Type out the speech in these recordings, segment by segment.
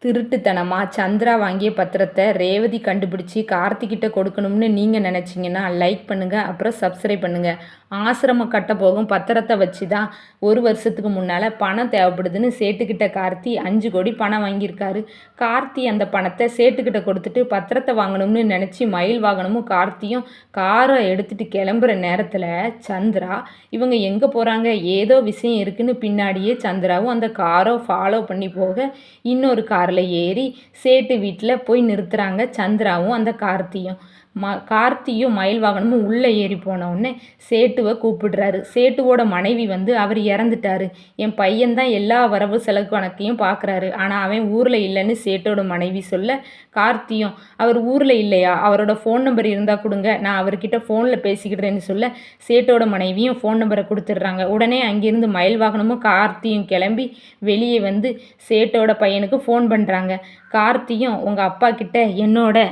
திருட்டுத்தனமா சந்திரா வாங்கிய பத்திரத்தை ரேவதி கண்டுபிடிச்சி கார்த்திகிட்ட கொடுக்கணும்னு நீங்கள் நினச்சிங்கன்னா லைக் பண்ணுங்கள், அப்புறம் சப்ஸ்கிரைப் பண்ணுங்கள். ஆசிரமம் கட்ட போகும் பத்திரத்தை வச்சு தான் 1 வருஷத்துக்கு முன்னால் பணம் தேவைப்படுதுன்னு சேட்டுக்கிட்ட கார்த்தி 5 கோடி பணம் வாங்கியிருக்காரு. கார்த்தி அந்த பணத்தை சேட்டுக்கிட்ட கொடுத்துட்டு பத்திரத்தை வாங்கணும்னு நினச்சி மயில் வாகனமும் கார்த்தியும் காரை எடுத்துகிட்டு கிளம்புற நேரத்தில் சந்திரா இவங்க எங்கே போகிறாங்க, ஏதோ விஷயம் இருக்குன்னு பின்னாடியே சந்திராவும் அந்த காரை ஃபாலோ பண்ணி போக இன்னொரு காரில் ஏறி சேட்டு வீட்டில் போய் நிறுத்துகிறாங்க சந்திராவும் அந்த கார்த்தியும். கார்த்தியும் மயில் வாகனமும் உள்ளே ஏறி போனவுடனே சேட்டுவை கூப்பிடுறாரு. சேட்டுவோட மனைவி வந்து அவர் இறந்துட்டாரு, என் பையன்தான் எல்லா வரவு செலவு கணக்கையும் பார்க்குறாரு, ஆனால் அவன் ஊரில் இல்லைன்னு சேட்டோட மனைவி சொல்ல, கார்த்தியும் அவர் ஊரில் இல்லையா, அவரோட ஃபோன் நம்பர் இருந்தால் கொடுங்க, நான் அவர்கிட்ட ஃபோனில் பேசிக்கிட்டேன்னு சொல்ல சேட்டோட மனைவியும் ஃபோன் நம்பரை கொடுத்துட்றாங்க. உடனே அங்கேருந்து மயில் வாகனமும் கார்த்தியும் கிளம்பி வெளியே வந்து சேட்டோட பையனுக்கு ஃபோன் பண்ணுறாங்க. கார்த்தியும் உங்கள் அப்பா கிட்ட என்னோட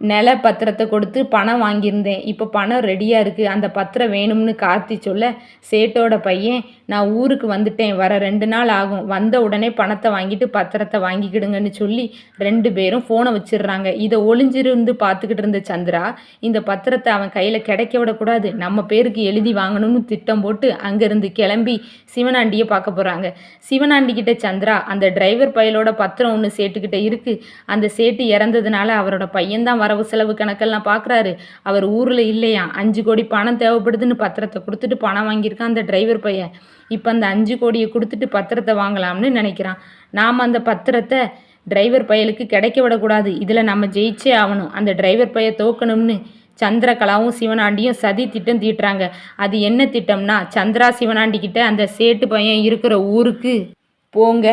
நில பத்திரத்தை கொடுத்து பணம் வாங்கியிருந்தேன், இப்போ பணம் ரெடியாக இருக்குது, அந்த பத்திரம் வேணும்னு கார்த்தி சொல்ல சேட்டோட பையன் நான் ஊருக்கு வந்துட்டேன், வர 2 நாள் ஆகும், வந்த உடனே பணத்தை வாங்கிட்டு பத்திரத்தை வாங்கிக்கிடுங்கன்னு சொல்லி 2 பேரும் ஃபோனை வச்சிடுறாங்க. இதை ஒளிஞ்சிருந்து பார்த்துக்கிட்டு இருந்த சந்திரா இந்த பத்திரத்தை அவன் கையில் கிடைக்க விடக்கூடாது, நம்ம பேருக்கு எழுதி வாங்கணும்னு திட்டம் போட்டு அங்கேருந்து கிளம்பி சிவனாண்டியை பார்க்க போகிறாங்க. சிவனாண்டிக்கிட்ட சந்திரா அந்த டிரைவர் பயலோட பத்திரம் ஒன்று சேட்டுக்கிட்ட இருக்குது, அந்த சேட்டு இறந்ததுனால அவரோட பையன்தான் வரவு செலவு கணக்கெல்லாம் பார்க்குறாரு, அவர் ஊரில் இல்லையா, 5 கோடி பணம் தேவைப்படுதுன்னு பத்திரத்தை கொடுத்துட்டு பணம் வாங்கியிருக்கான் அந்த டிரைவர் பையன். இப்போ அந்த 5 கோடியை கொடுத்துட்டு பத்திரத்தை வாங்கலாம்னு நினைக்கிறான். நாம் அந்த பத்திரத்தை டிரைவர் பயலுக்கு கிடைக்க விடக்கூடாது, இதில் நம்ம ஜெயிச்சே ஆகணும், அந்த டிரைவர் பைய தோக்கணும்னு சந்திரகலாவும் சிவனாண்டியும் சதி திட்டம் தீட்டுறாங்க. அது என்ன திட்டம்னா, சந்திரா சிவனாண்டிக்கிட்ட அந்த சேட்டு பையன் இருக்கிற ஊருக்கு போங்க,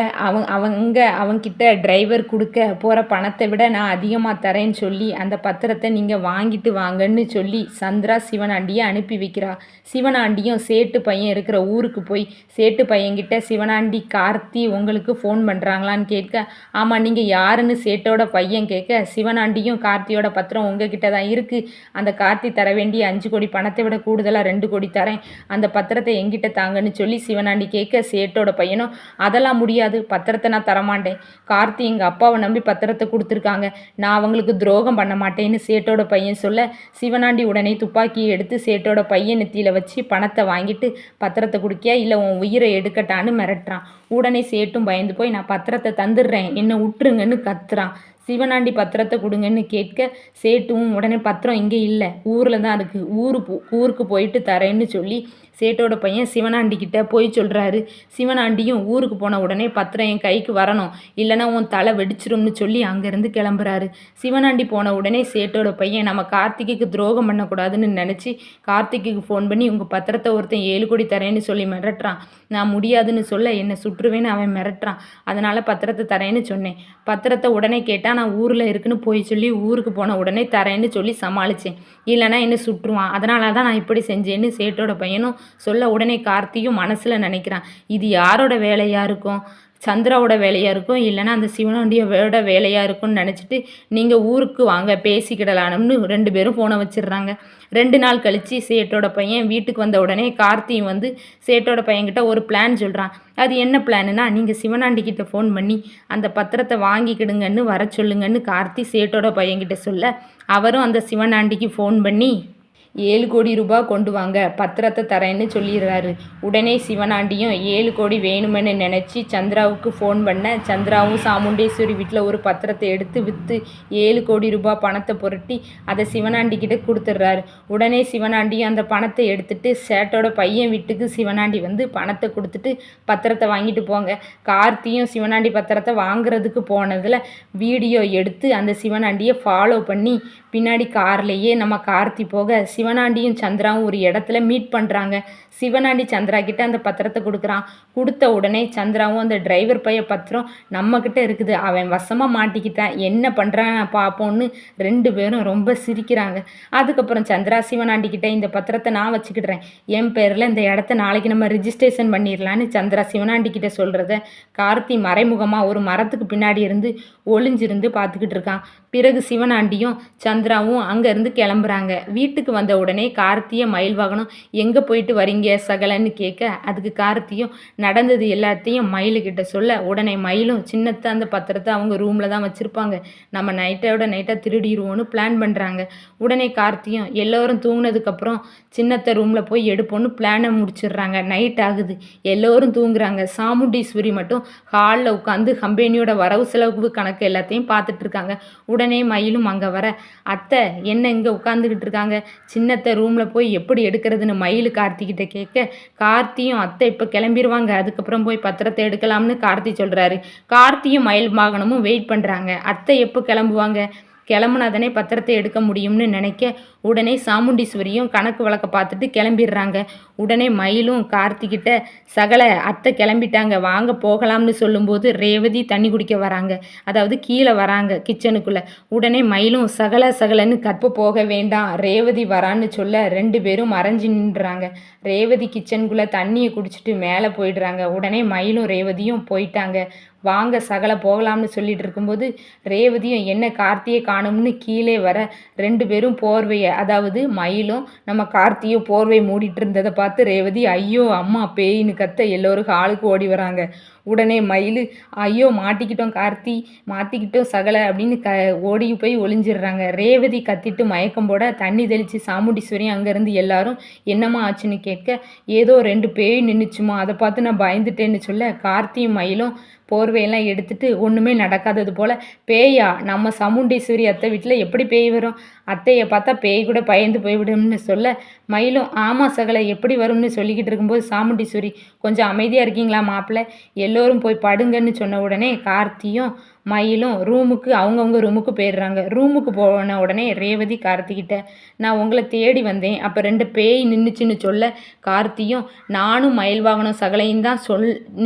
அவங்கிட்ட டிரைவர் கொடுக்க போகிற பணத்தை விட நான் அதிகமாக தரேன்னு சொல்லி அந்த பத்திரத்தை நீங்கள் வாங்கிட்டு வாங்கன்னு சொல்லி சந்திரா சிவனாண்டியை அனுப்பி வைக்கிறா. சிவனாண்டியும் சேட்டு பையன் இருக்கிற ஊருக்கு போய் சேட்டு பையன்கிட்ட சிவனாண்டி கார்த்தி உங்களுக்கு ஃபோன் பண்ணுறாங்களான்னு கேட்க, ஆமாம் நீங்கள் யாருன்னு சேட்டோட பையன் கேட்க, சிவனாண்டியும் கார்த்தியோட பத்திரம் உங்ககிட்ட தான் இருக்குது, அந்த கார்த்தி தர வேண்டிய 5 கோடி பணத்தை விட கூடுதலாக 2 கோடி தரேன், அந்த பத்திரத்தை எங்கிட்ட தாங்கன்னு சொல்லி சிவனாண்டி கேட்க, சேட்டோட பையனும் அதெல்லாம் முடியாது, பத்திரத்தை நான் தரமாட்டேன், கார்த்தி எங்கள் அப்பாவை நம்பி பத்திரத்தை கொடுத்துருக்காங்க, நான் அவங்களுக்கு துரோகம் பண்ண மாட்டேன்னு சேட்டோட பையன் சொல்ல, சிவனாண்டி உடனே துப்பாக்கியை எடுத்து சேட்டோட பையன் நெத்தியில் வச்சு பணத்தை வாங்கிட்டு பத்திரத்தை குடிக்க இல்லை உன் உயிரை எடுக்கட்டான்னு மிரட்டுறான். உடனே சேட்டும் பயந்து போய் நான் பத்திரத்தை தந்துடுறேன் என்னை விட்டுருங்கன்னு கத்துறான். சிவனாண்டி பத்திரத்தை கொடுங்கன்னு கேட்க சேட்டும் உடனே பத்திரம் இங்கே இல்லை, ஊரில் தான் இருக்குது, ஊருக்கு போயிட்டு தரேன்னு சொல்லி சேட்டோட பையன் சிவனாண்டிக்கிட்ட போய் சொல்கிறாரு. சிவனாண்டியும் ஊருக்கு போன உடனே பத்திரம் என் கைக்கு வரணும், இல்லைனா உன் தலை வெடிச்சிரும்னு சொல்லி அங்கேருந்து கிளம்புறாரு. சிவனாண்டி போன உடனே சேட்டோட பையன் நம்ம கார்த்திகைக்கு துரோகம் பண்ணக்கூடாதுன்னு நினச்சி கார்த்திகைக்கு ஃபோன் பண்ணி உங்கள் பத்திரத்தை ஒருத்தன் 7 கோடி தரேன்னு சொல்லி மிரட்டுறான். நான் முடியாதுன்னு சொல்ல என்னை சுற்றுவேன்னு அவன் மிரட்டுறான், அதனால் பத்திரத்தை தரேன்னு சொன்னேன். பத்திரத்தை உடனே கேட்டால் நான் ஊரில் இருக்குன்னு போய் சொல்லி ஊருக்கு போன உடனே தரேன்னு சொல்லி சமாளித்தேன், இல்லைனா என்னை சுற்றுவான், அதனால தான் நான் இப்படி செஞ்சேன்னு சேட்டோட பையனும் சொல்ல, உடனே கார்த்தியும் மனசில் நினைக்கிறான், இது யாரோட வேலையாக இருக்கும், சந்திராவோட வேலையாக இருக்கும், இல்லைனா அந்த சிவனாண்டியோட வேலையாக இருக்கும்னு நினச்சிட்டு நீங்கள் ஊருக்கு வாங்க பேசிக்கிடலானும்னு 2 பேரும் ஃபோனை வச்சிடுறாங்க. 2 நாள் கழித்து சேட்டோட பையன் வீட்டுக்கு வந்த உடனே கார்த்தியும் வந்து சேட்டோட பையன்கிட்ட ஒரு பிளான் சொல்கிறான். அது என்ன பிளான்னா, நீங்கள் சிவனாண்டிக்கிட்ட ஃபோன் பண்ணி அந்த பத்திரத்தை வாங்கிக்கிடுங்கன்னு வர சொல்லுங்கன்னு கார்த்தி சேட்டோட பையன்கிட்ட சொல்ல, அவரும் அந்த சிவனாண்டிக்கு ஃபோன் பண்ணி 7 கோடி ரூபாய் கொண்டு வாங்க, பத்திரத்தை தரேன்னு சொல்லிடுறாரு. உடனே சிவனாண்டியும் 7 கோடி வேணுமென்னு நினச்சி சந்திராவுக்கு ஃபோன் பண்ண, சந்திராவும் சாமுண்டேஸ்வரி வீட்டில் ஒரு பத்திரத்தை எடுத்து விற்று 7 கோடி ரூபாய் பணத்தை புரட்டி அதை சிவனாண்டிக்கிட்ட கொடுத்துட்றாரு. உடனே சிவனாண்டியும் அந்த பணத்தை எடுத்துட்டு சேட்டோட பையன் வீட்டுக்கு சிவனாண்டி வந்து பணத்தை கொடுத்துட்டு பத்திரத்தை வாங்கிட்டு போங்க. கார்த்தியும் சிவனாண்டி பத்திரத்தை வாங்குறதுக்கு போனதில் வீடியோ எடுத்து அந்த சிவனாண்டியை ஃபாலோ பண்ணி பின்னாடி கார்லேயே நம்ம கார்த்தி போக சிவனாண்டியும் சந்திராவும் ஒரு இடத்துல மீட் பண்ணுறாங்க. சிவனாண்டி சந்திரா கிட்ட அந்த பத்திரத்தை கொடுக்குறான். கொடுத்த உடனே சந்திராவும் அந்த டிரைவர் பைய பத்திரம் நம்மக்கிட்ட இருக்குது, அவன் வசமாக மாட்டிக்கிட்டான், என்ன பண்ணுறான் பார்ப்போன்னு 2 பேரும் ரொம்ப சிரிக்கிறாங்க. அதுக்கப்புறம் சந்திரா சிவனாண்டி கிட்ட இந்த பத்திரத்தை நான் வச்சுக்கிடுறேன், என் பேரில் இந்த இடத்த நாளைக்கு நம்ம ரிஜிஸ்ட்ரேஷன் பண்ணிடலான்னு சந்திரா சிவனாண்டி கிட்ட சொல்கிறத கார்த்தி மறைமுகமாக ஒரு மரத்துக்கு பின்னாடி இருந்து ஒளிஞ்சிருந்து பார்த்துக்கிட்டு இருக்கான். பிறகு சிவனாண்டியும் சந்திராவும் அங்கேருந்து கிளம்புறாங்க. வீட்டுக்கு வந்த உடனே கார்த்தியை மயில் வாகனம் எங்கே போயிட்டு வரீங்க சகலன்னு கேட்க அதுக்கு கார்த்தியும் நடந்தது எல்லாத்தையும் மயிலுக்கிட்ட சொல்ல உடனே மயிலும் சின்னத்தை அந்த பத்திரத்தை அவங்க ரூமில் தான் வச்சுருப்பாங்க, நம்ம நைட்டோட நைட்டாக திருடிடுவோன்னு பிளான் பண்ணுறாங்க. உடனே கார்த்தியும் எல்லோரும் தூங்கினதுக்கப்புறம் சின்னத்தை ரூமில் போய் எடுப்போன்னு பிளானை முடிச்சிடுறாங்க. நைட் ஆகுது, எல்லோரும் தூங்குறாங்க. சாமுண்டீஸ்வரி மட்டும் ஹாலில் உட்காந்து கம்பெனியோட வரவு செலவு கணக்கு எல்லாத்தையும் பார்த்துட்டு இருக்காங்க. உடனே மயிலும் அங்கே வர அத்தை என்ன இங்கே உட்காந்துக்கிட்டு இருக்காங்க, சின்னத்தை ரூமில் போய் எப்படி எடுக்கிறதுன்னு மயில் கார்த்திகிட்ட கேட்க கார்த்தியும் அத்தை இப்போ கிளம்பிடுவாங்க, அதுக்கப்புறம் போய் பத்திரத்தை எடுக்கலாம்னு கார்த்தி சொல்கிறாரு. கார்த்தியும் மயில் வாகனமும் வெயிட் பண்ணுறாங்க. அத்தை எப்போ கிளம்புவாங்க, கிளம்புனாதானே பத்திரத்தை எடுக்க முடியும்னு நினைக்க உடனே சாமுண்டீஸ்வரியும் கணக்கு வழக்க பார்த்துட்டு கிளம்பிடுறாங்க. உடனே மயிலும் கார்த்திகிட்ட சகல அத்தை கிளம்பிட்டாங்க வாங்க போகலாம்னு சொல்லும்போது ரேவதி தண்ணி குடிக்க வராங்க, அதாவது கீழே வராங்க கிச்சனுக்குள்ளே. உடனே மயிலும் சகலன்னு கற்ப போக வேண்டாம் ரேவதி வரான்னு சொல்ல 2 பேரும் மறைஞ்சு நின்றுறாங்க. ரேவதி கிச்சனுக்குள்ளே தண்ணியை குடிச்சிட்டு மேலே போயிடுறாங்க. உடனே மயிலும் ரேவதியும் போயிட்டாங்க. வாங்க சகல போகலாம்னு சொல்லிட்டு இருக்கும்போது ரேவதியும் என்ன கார்த்தியை காணும்னு கீழே வர 2 பேரும் போர்வையை, அதாவது மயிலும் நம்ம கார்த்தியும் போர்வை மூடிட்டு இருந்ததை பார்த்து ரேவதி ஐயோ அம்மா பேயின்னு கத்த எல்லோரும் ஹாலுக்கு ஓடி வராங்க. உடனே மயில் ஐயோ மாட்டிக்கிட்டோம் கார்த்தி, மாட்டிக்கிட்டோம் சகலை அப்படின்னு ஓடி போய் ஒளிஞ்சிடுறாங்க. ரேவதி கத்திட்டு மயக்கம் போட தண்ணி தெளித்து சாமுண்டீஸ்வரியும் அங்கேருந்து எல்லாரும் என்னம்மா ஆச்சுன்னு கேட்க ஏதோ 2 பேய் நின்றுச்சுமா, அதை பார்த்து நான் பயந்துட்டேன்னு சொல்ல கார்த்தியும் மயிலும் போர்வையெல்லாம் எடுத்துட்டு ஒன்றுமே நடக்காதது போல் பேயா, நம்ம சாமுண்டீஸ்வரி அத்தை வீட்டில் எப்படி பேய் வரும், அத்தையை பார்த்தா பேய் கூட பயந்து போய்விடும்னு சொல்ல மயிலும் ஆமாம் சகலை எப்படி வரும்னு சொல்லிக்கிட்டு இருக்கும்போது சாமுண்டீஸ்வரி கொஞ்சம் அமைதியாக இருக்கீங்களா மாப்பிள்ளை, எல்லோரும் போய் படுங்கன்னு சொன்ன உடனே கார்த்தியும் மயிலும் அவங்கவுங்க ரூமுக்கு போயிடுறாங்க. ரூமுக்கு போன உடனே ரேவதி கார்த்திகிட்ட நான் உங்களை தேடி வந்தேன், அப்போ 2 பேய் நின்றுச்சுன்னு சொல்ல கார்த்தியும் நானும் மயில் வாகனம் சகலையும் தான்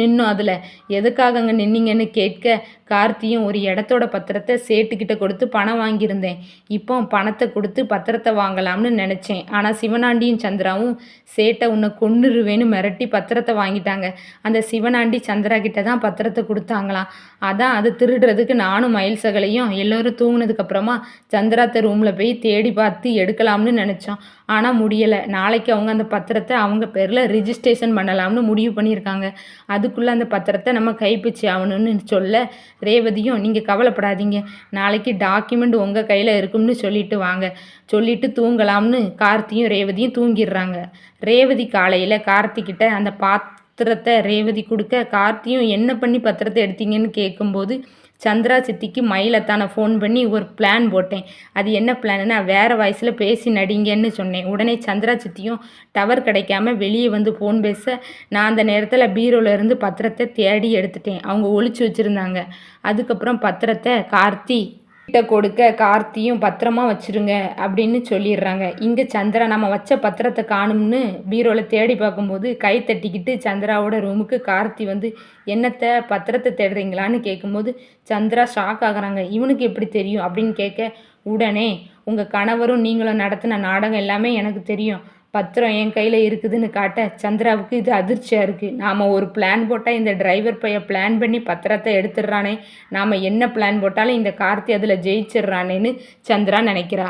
நின்னோம், அதில் எதுக்காக அங்கே நின்னீங்கன்னு கேட்க கார்த்தியும் ஒரு இடத்தோட பத்திரத்தை சேட்டுக்கிட்ட கொடுத்து பணம் வாங்கியிருந்தேன், இப்போ பணத்தை கொடுத்து பத்திரத்தை வாங்கலாம்னு நினச்சேன், ஆனால் சிவனாண்டியும் சந்திராவும் சேட்டை உன்னை கொன்னுருவேன்னு மிரட்டி பத்திரத்தை வாங்கிட்டாங்க, அந்த சிவனாண்டி சந்திரா கிட்ட தான் பத்திரத்தை கொடுத்தாங்களாம், அதான் அதை திருடுறதுக்கு நானும் மயில் சகலையும் எல்லோரும் தூங்கினதுக்கப்புறமா சந்திராத்த ரூமில் போய் தேடி பார்த்து எடுக்கலாம்னு நினச்சோம், ஆனால் முடியலை, நாளைக்கு அவங்க அந்த பத்திரத்தை அவங்க பேரில் ரிஜிஸ்ட்ரேஷன் பண்ணலாம்னு முடிவு பண்ணியிருக்காங்க, அதுக்குள்ளே அந்த பத்திரத்தை நம்ம கைப்பிச்சு ஆகணும்னு சொல்ல ரேவதியும் நீங்கள் கவலைப்படாதீங்க, நாளைக்கு டாக்குமெண்ட் உங்கள் கையில் இருக்கும்னு சொல்லிட்டு வாங்க, சொல்லிட்டு தூங்கலாம்னு கார்த்தியும் ரேவதியும் தூங்கிடுறாங்க. ரேவதி காலையில் கார்த்திக்கிட்ட அந்த பத்திரத்தை ரேவதி கொடுக்க கார்த்தியும் என்ன பண்ணி பத்திரத்தை எடுத்தீங்கன்னு கேட்கும்போது சந்திரா சித்திக்கு மயிலத்தான ஃபோன் பண்ணி ஒரு பிளான் போட்டேன், அது என்ன பிளான்னா வேறு வாய்ஸில் பேசி நடிங்கன்னு சொன்னேன். உடனே சந்திரா சித்தியும் டவர் கிடைக்காம வெளியே வந்து ஃபோன் பேச நான் அந்த நேரத்தில் பீரோலேருந்து பத்திரத்தை தேடி எடுத்துட்டேன், அவங்க ஒளிச்சு வச்சுருந்தாங்க. அதுக்கப்புறம் பத்திரத்தை கார்த்தி கிட்ட கொடுக்க கார்த்தியும் பத்திரமா வச்சுருங்க அப்படின்னு சொல்லிடுறாங்க. இங்கே சந்திரா நம்ம வச்ச பத்திரத்தை காணும்னு பீரோவில் தேடி பார்க்கும்போது கை தட்டிக்கிட்டு சந்திராவோட ரூமுக்கு கார்த்தி வந்து என்னத்தை பத்திரத்தை தேடுறீங்களான்னு கேட்கும்போது சந்திரா ஷாக் ஆகுறாங்க, இவனுக்கு எப்படி தெரியும் அப்படின்னு கேட்க உடனே உங்கள் கணவரும் நீங்களும் நடத்தின நாடகம் எல்லாமே எனக்கு தெரியும், பத்திரம் என் கையில் இருக்குதுன்னு காட்ட சந்திராவுக்கு இது அதிர்ச்சியாக இருக்குது, நாம் ஒரு பிளான் போட்டால் இந்த டிரைவர் பையன் பிளான் பண்ணி பத்திரத்தை எடுத்துடுறானே, நாம் என்ன பிளான் போட்டாலும் இந்த கார்த்தி அதில் ஜெயிச்சிடுறானேன்னு சந்திரா நினைக்கிறா.